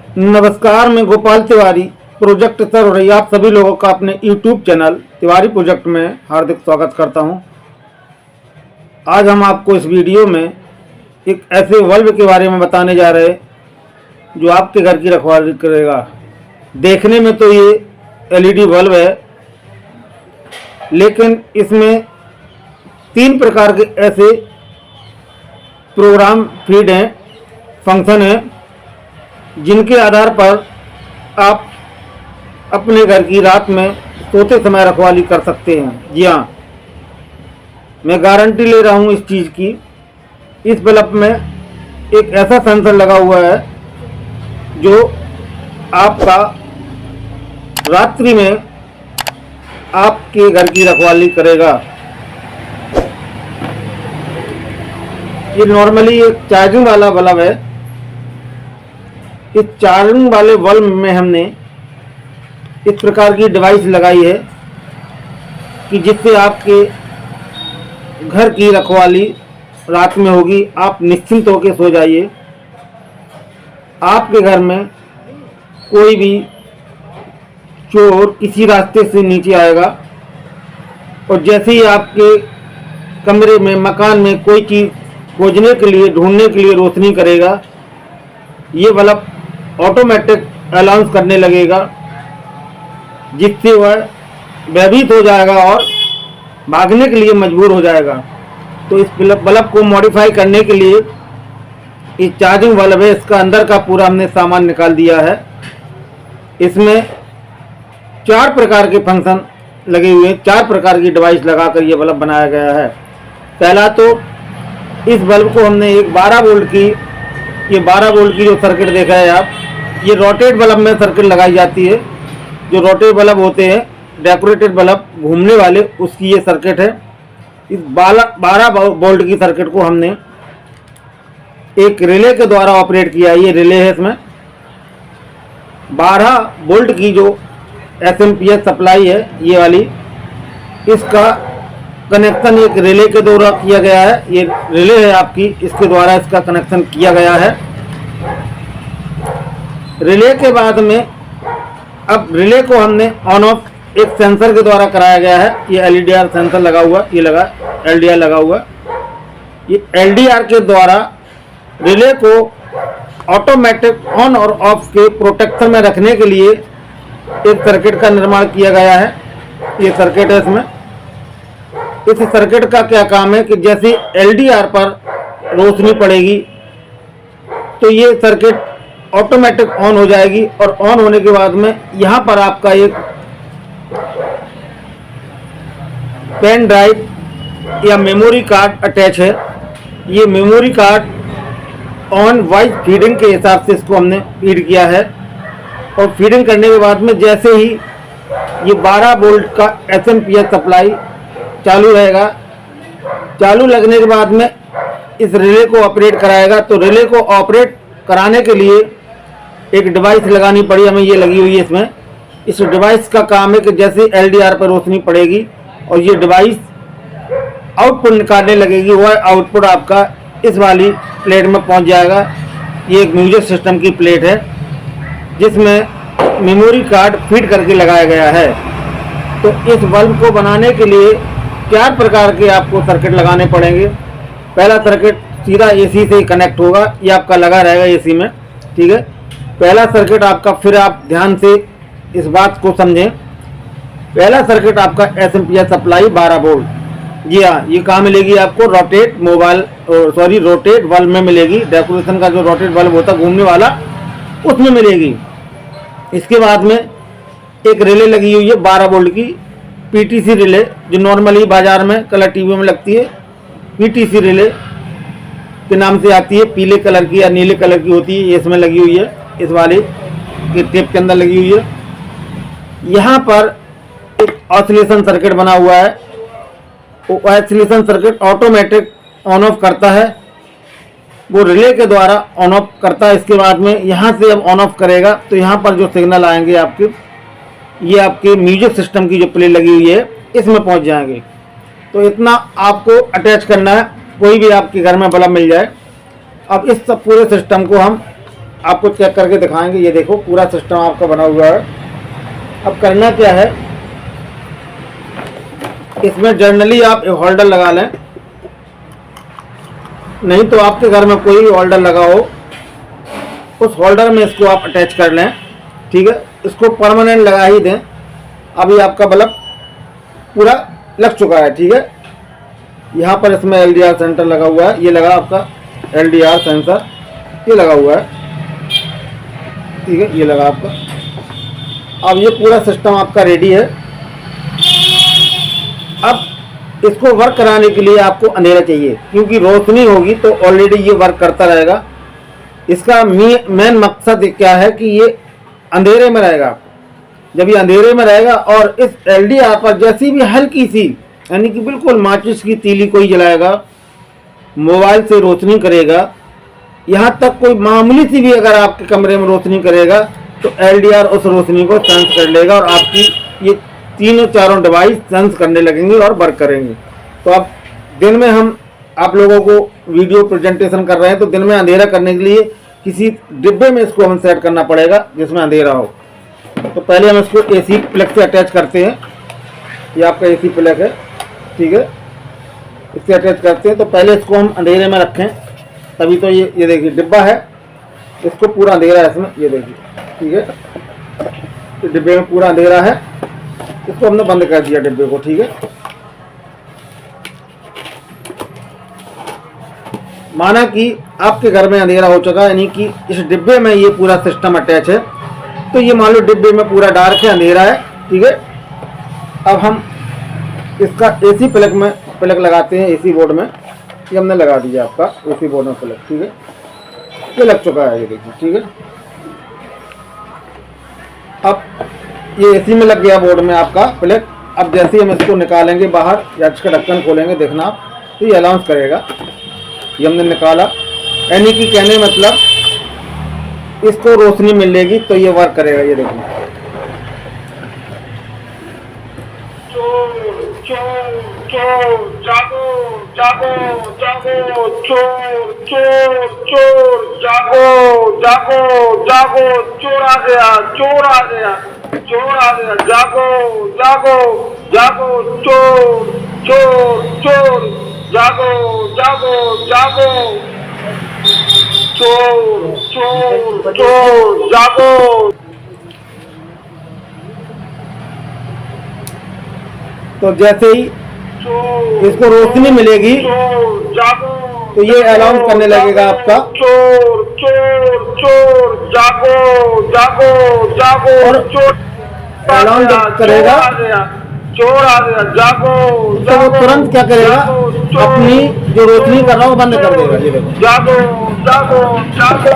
नमस्कार, मैं Gopal Tiwari project sir हो रही आप सभी लोगों का अपने YouTube चैनल तिवारी प्रोजेक्ट में हार्दिक स्वागत करता हूं। आज हम आपको इस वीडियो में एक ऐसे बल्ब के बारे में बताने जा रहे हैं जो आपके घर की रखवाली करेगा। देखने में तो ये LED बल्ब है, लेकिन इसमें 3 प्रकार के ऐसे प्रोग्राम फीड हैं, फंक्शन हैं, जिनके आधार पर आप अपने घर की रात में सोते समय रखवाली कर सकते हैं। जी हाँ, मैं गारंटी ले रहा हूँ इस चीज़ की। इस बल्ब में एक ऐसा सेंसर लगा हुआ है जो आपका रात्रि में आपके घर की रखवाली करेगा। ये नॉर्मली एक चार्जिंग वाला बल्ब है। इस चार्जिंग वाले बल्ब में हमने इस प्रकार की डिवाइस लगाई है कि जिससे आपके घर की रखवाली रात में होगी। आप निश्चिंत होकर सो जाइए। आपके घर में कोई भी चोर किसी रास्ते से नीचे आएगा और जैसे ही आपके कमरे में, मकान में कोई चीज़ खोजने के लिए, ढूंढने के लिए रोशनी करेगा, ये बल्ब ऑटोमेटिक अलाउंस करने लगेगा, जिससे वह भयभीत हो जाएगा और भागने के लिए मजबूर हो जाएगा। तो इस बल्ब को मॉडिफाई करने के लिए ये चार्जिंग बल्ब है, इसका अंदर का पूरा हमने सामान निकाल दिया है। इसमें 4 प्रकार के फंक्शन लगे हुए हैं, 4 प्रकार की डिवाइस लगाकर ये बल्ब बनाया गया है। पहला तो इस बल्ब को हमने एक 12 वोल्ट की, ये 12 वोल्ट की जो सर्किट देखा है आप, ये रोटेट बल्ब में सर्किट लगाई जाती है। जो रोटेट बल्ब होते हैं, डेकोरेटेड बल्ब घूमने वाले, उसकी ये सर्किट है। इस 12 वोल्ट की सर्किट को हमने एक रिले के द्वारा ऑपरेट किया है। ये रिले है, इसमें 12 वोल्ट की जो एसएमपीएस सप्लाई है, ये वाली, इसका कनेक्शन एक रिले के द्वारा किया गया है। ये रिले है आपकी, इसके द्वारा इसका कनेक्शन किया गया है। रिले के बाद में अब रिले को हमने ऑन ऑफ एक सेंसर के द्वारा कराया गया है। ये एलईडीआर सेंसर लगा हुआ, ये लगा एलडीआर लगा हुआ। ये एलडीआर के द्वारा रिले को ऑटोमेटिक ऑन और ऑफ के प्रोटेक्शन में रखने के लिए एक सर्किट का निर्माण किया गया है। ये सर्किट है। इसमें इस सर्किट का क्या काम है कि जैसे एलडीआर पर रोशनी पड़ेगी तो ये सर्किट ऑटोमेटिक ऑन हो जाएगी, और ऑन होने के बाद में यहाँ पर आपका एक पेन ड्राइव या मेमोरी कार्ड अटैच है। ये memory card on voice feeding के हिसाब से इसको हमने फीड किया है, और फीडिंग करने के बाद में जैसे ही ये 12 वोल्ट का एसएमपीएस सप्लाई चालू रहेगा, चालू लगने के बाद में इस रिले को ऑपरेट कराएगा। तो रिले को ऑपरेट कराने के लिए एक डिवाइस लगानी पड़ी हमें, ये लगी हुई है इसमें। इस डिवाइस का काम है कि जैसे एलडीआर पर रोशनी पड़ेगी और ये डिवाइस आउटपुट निकालने लगेगी, वह आउटपुट आपका इस वाली प्लेट में पहुंच जाएगा। ये एक म्यूजिक सिस्टम की प्लेट है जिसमें मेमोरी कार्ड फीड करके लगाया गया है। तो इस बल्ब को बनाने के लिए 4 प्रकार के आपको सर्किट लगाने पड़ेंगे। पहला सर्किट सीधा एसी से कनेक्ट होगा, ये आपका लगा रहेगा एसी में, ठीक है। पहला सर्किट आपका, फिर आप ध्यान से इस बात को समझें। पहला सर्किट आपका एसएमपीएस सप्लाई 12 वोल्ट। जी हाँ, ये कहाँ मिलेगी आपको? रोटेट बल्ब में मिलेगी। डेकोरेशन का जो रोटेट बल्ब होता है घूमने वाला, उसमें मिलेगी। इसके बाद में एक रिले लगी हुई है 12 वोल्ट की, पीटीसी रिले, जो नॉर्मली बाजार में कलर टीवी में लगती है। पीटीसी रिले के नाम से आती है, पीले कलर की या नीले कलर की होती है। ये इसमें लगी हुई है, इस वाले के टेप के अंदर लगी हुई है। यहाँ पर एक ऑसिलेशन सर्किट बना हुआ है। वो oscillation circuit automatic on off करता है, वो रिले के द्वारा ऑन ऑफ करता है। इसके बाद में यहाँ से जब ऑन ऑफ करेगा तो यहाँ पर जो सिग्नल आएंगे आपके, ये आपके म्यूजिक सिस्टम की जो प्ले लगी हुई है इसमें पहुँच जाएंगे। तो इतना आपको अटैच करना है, कोई भी आपके घर में बल्ब मिल जाए। अब इस सब पूरे सिस्टम को हम आपको चेक करके दिखाएंगे। ये देखो पूरा सिस्टम आपका बना हुआ है। अब करना क्या है, इसमें जनरली आप एक होल्डर लगा लें, नहीं तो आपके घर में कोई होल्डर लगा हो उस होल्डर में इसको आप अटैच कर लें। ठीक है, इसको परमानेंट लगा ही दें। अभी आपका बल्ब पूरा लग चुका है। ठीक है, यहाँ पर इसमें LDR सेंसर लगा हुआ है। ये लगा आपका LDR सेंसर, ये लगा हुआ है। ठीक है, ये लगा आपका। अब ये पूरा सिस्टम आपका रेडी है। अब इसको वर्क कराने के लिए आपको अंधेरा चाहिए, क्योंकि रोशनी होगी तो ऑलरेडी ये वर्क करता रहेगा। इसका मेन मकसद क्या है कि ये अंधेरे में रहेगा। जब ये अंधेरे में रहेगा और इस LDR पर जैसी भी हल्की सी, यानी कि बिल्कुल माचिस की तीली कोई जलाएगा, मोबाइल से रोशनी करेगा, यहाँ तक कोई मामूली सी भी अगर आपके कमरे में रोशनी करेगा तो LDR उस रोशनी को सेंस कर लेगा और आपकी ये तीनों चारों डिवाइस सेंस करने लगेंगे और वर्क करेंगे। तो अब दिन में हम आप लोगों को वीडियो प्रेजेंटेशन कर रहे हैं, तो दिन में अंधेरा करने के लिए किसी डिब्बे में इसको हम सेट करना पड़ेगा जिसमें अंधेरा हो। तो पहले हम इसको AC प्लग से अटैच करते हैं। ये आपका AC प्लग है। ठीक है, इससे अटैच करते हैं। तो पहले इसको हम अंधेरे में रखें, तभी तो ये देखिए डिब्बा है, इसको पूरा अंधेरा है इसमें, ये देखिए। ठीक है, तो डिब्बे में पूरा अंधेरा है, इसको हमने बंद कर दिया डिब्बे को। ठीक है, माना कि आपके घर में अंधेरा हो चुका है, यानी कि इस डिब्बे में ये पूरा सिस्टम अटैच है। तो ये मान लो डिब्बे में पूरा डार्क है, अंधेरा है। ठीक है, अब हम इसका AC प्लग लगाते हैं। AC बोर्ड में ये हमने लगा दिया आपका AC बोर्ड में प्लग। ठीक है, ये लग चुका है, ये देखिए। ठीक है, अब ये AC में लग गया बोर्ड में आपका प्लग। अब जैसे ही हम इसको निकालेंगे बाहर या इसका ढक्कन खोलेंगे, देखना आप, तो ये अनाउंस करेगा। ये हमने निकाला, यानी कि कहने मतलब इसको रोशनी मिलेगी तो ये वर्क करेगा। ये देखिए, जागो जागो जागो चोर चोर चोर जागो जागो जागो चोर आ गया चोर आ गया चोर आ गया जागो जागो जागो चोर चोर चोर जागो जागो जागो चोर चोर चोर जागो। तो जैसे ही इसको रोशनी मिलेगी तो ये अलाउंस करने लगेगा आपका चोर चोर चोर जागो जागो जागो और चोर अलाउंस जब करेगा चोर आ गया जागो तो वो तुरंत क्या करेगा, अपनी जो रोशनी कर रहा है वो बंद कर देगा। ये देखो, जागो जागो जागो।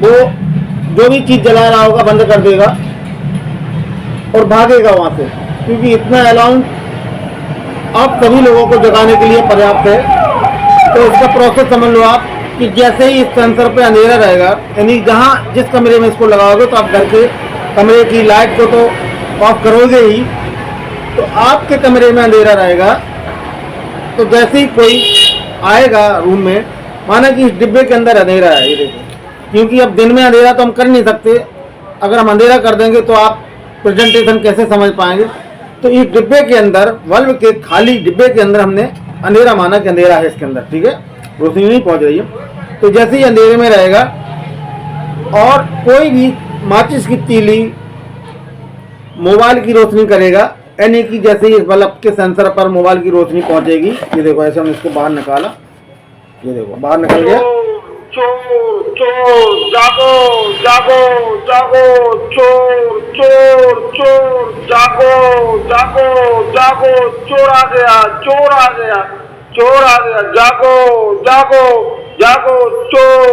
वो जो भी चीज जला रहा होगा बंद कर देगा और भागेगा वहां से, क्योंकि इतना अलाउंस आप सभी लोगों को जगाने के लिए पर्याप्त है। तो इसका प्रोसेस समझ लो आप कि जैसे ही इस सेंसर पे अंधेरा रहेगा, यानी जहाँ जिस कमरे में इसको लगाओगे तो आप घर के कमरे की लाइट को तो ऑफ करोगे ही, तो आपके कमरे में अंधेरा रहेगा। तो जैसे ही कोई आएगा रूम में, माना कि इस डिब्बे के अंदर अंधेरा है, ये देखो, क्योंकि अब दिन में अंधेरा तो हम कर नहीं सकते। अगर हम अंधेरा कर देंगे तो आप प्रेजेंटेशन कैसे समझ पाएंगे। तो इस डिब्बे के अंदर, बल्ब के खाली डिब्बे के अंदर हमने अंधेरा माना कि अंधेरा है इसके अंदर। ठीक है, रोशनी नहीं पहुंच रही है। तो जैसे ही अंधेरे में रहेगा और कोई भी माचिस की तीली मोबाइल की रोशनी करेगा, यानी कि जैसे ही इस बल्ब के सेंसर पर मोबाइल की रोशनी पहुंचेगी, ये देखो ऐसे हम इसको बाहर निकाला, ये देखो बाहर निकल गया। चोर चोर जागो जागो जागो चोर चोर चोर जागो जागो जागो चोर आ गया चोर आ गया चोर आ गया जागो जागो जागो चोर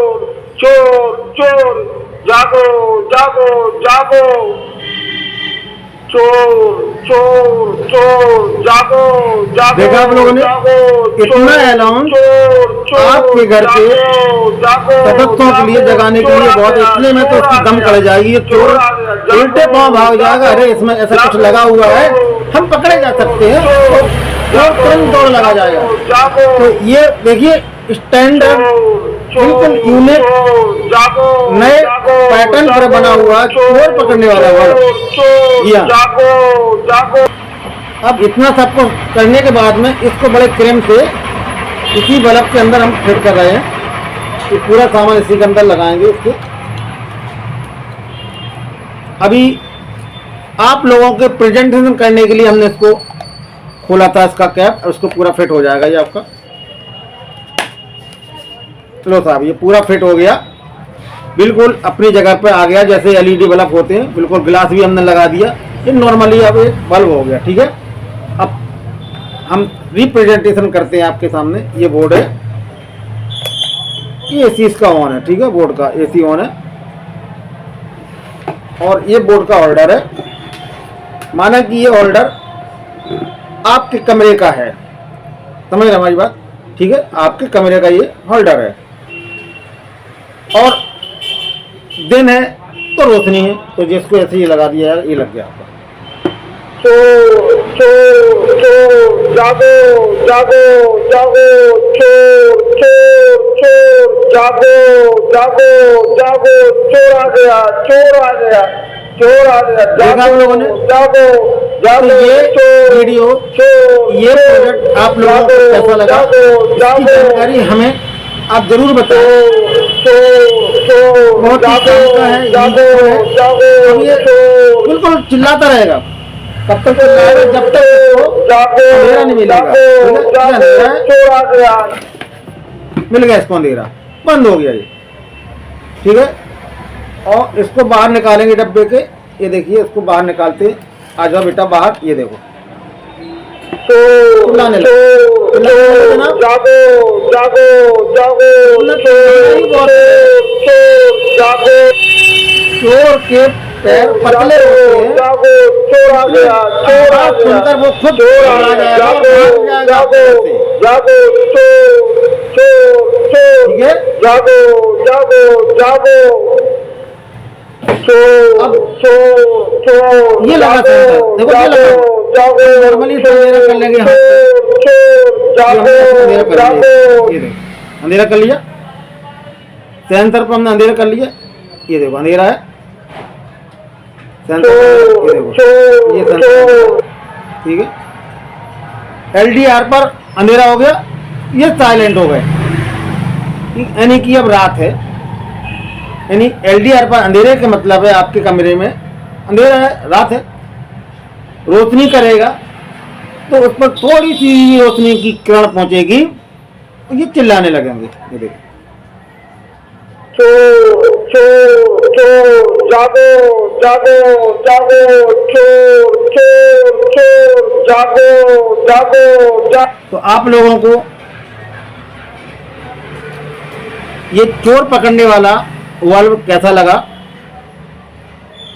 चोर चोर जागो जागो जागो चोर चोर चोर जागो जागो। देखा आप लोगों ने कितना अलाउंस आपके घर के सदस्यों के लिए जगाने के लिए बहुत, इतने में तो उसकी दम कर जाएगी। ये चोर उल्टे पांव भाग जाएगा, अरे इसमें ऐसा कुछ लगा हुआ है, हम पकड़े जा सकते हैं, और तुरंत दौड़ लगा जाएगा। तो ये देखिए स्टैंड बिल्कुल यूनिक जागो नए पैटर्न पर बना हुआ चोर पकड़ने वाला वर्ड। जागो जागो। अब इतना सब कुछ करने के बाद में इसको बड़े क्रेम से इसी बल्ब के अंदर हम फिट कर रहे हैं। ये पूरा सामान इसी के अंदर लगाएंगे इसके। अभी आप लोगों के प्रेजेंटेशन करने के लिए हमने इसको खोला था, इसका कैप, और उसको पूरा फिट हो जाएगा ये आपका। लो साहब, ये पूरा फिट हो गया, बिल्कुल अपनी जगह पे आ गया जैसे एलईडी बल्ब होते हैं। बिल्कुल ग्लास भी हमने लगा दिया, ये नॉर्मली अब एक बल्ब हो गया। ठीक है, अब हम रिप्रेजेंटेशन करते हैं आपके सामने। ये बोर्ड है, ये एसी इसका ऑन है। ठीक है, बोर्ड का एसी ऑन है, और ये बोर्ड का होल्डर है। माना कि ये होल्डर आपके कमरे का है, समझ रहे हमारी बात? ठीक है, आपके कमरे का ये होल्डर है, और दिन है तो रोशनी है, तो जिसको ऐसे ही लगा दिया यार, ये लग गया आपका। जागो जागो जागो चोर चोर चोर जागो जागो जागो चोर आ गया चोर आ गया चोर आ गया। देखा आप लोगों ने? जागो जागो। तो ये वीडियो, ये प्रोजेक्ट आप लोगों को कैसा लगा, इसकी जानकारी हमें आप जरूर बताएं। बहुत ही काम का है, अब ये बिल्कुल चिल्लाता रहेगा, तब तक चिल्लाएगा जब तक इसको अंधेरा नहीं मिलेगा। मिल गया इसको अंधेरा, बंद हो गया ये। ठीक है, और इसको बाहर निकालेंगे डब्बे के। ये देखिए, इसको बाहर निकालते, आ जाओ बेटा बाहर, ये देखो चिल्लाने लगे ना। जागो जागो जागो चोर के पैर पतले होते हैं, जागो चोर आ गया चोर आ गया सुनकर वो खुद चोर आ गया। जागो जागो जागो चोर चोर चोर। ठीक है, जागो जागो जागो चोर चोर चोर। ये लगा देखो, ये लगा नॉर्मली अंधेरा कर लेंगे हम। ये देखो अंधेरा कर लिया, सेंसर पर हमने अंधेरा कर लिया। ये देखो अंधेरा है सेंसर, ये देखो ये सेंसर। ठीक है, एलडीआर पर अंधेरा हो गया, ये साइलेंट हो गए, यानी कि अब रात है। यानी एलडीआर पर अंधेरे का मतलब है आपके कमरे में अंधेरा है, रात है। रोशनी करेगा तो उस पर थोड़ी सी रोशनी की किरण पहुंचेगी, ये चिल्लाने लगेंगे। ये देखो चोर चोर चोर जागो जागो जागो चोर चोर चोर जागो जागो जागो। तो आप लोगों को ये चोर पकड़ने वाला बल्ब कैसा लगा,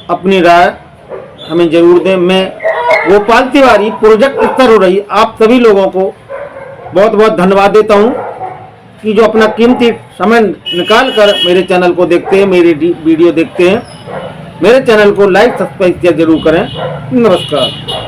अपनी राय हमें जरूर दें। मैं गोपाल तिवारी, प्रोजेक्ट स्तर हो रही, आप सभी लोगों को बहुत बहुत धन्यवाद देता हूं कि जो अपना कीमती समय निकाल कर मेरे चैनल को देखते हैं, मेरी वीडियो देखते हैं। मेरे चैनल को लाइक सब्सक्राइब जरूर करें। नमस्कार।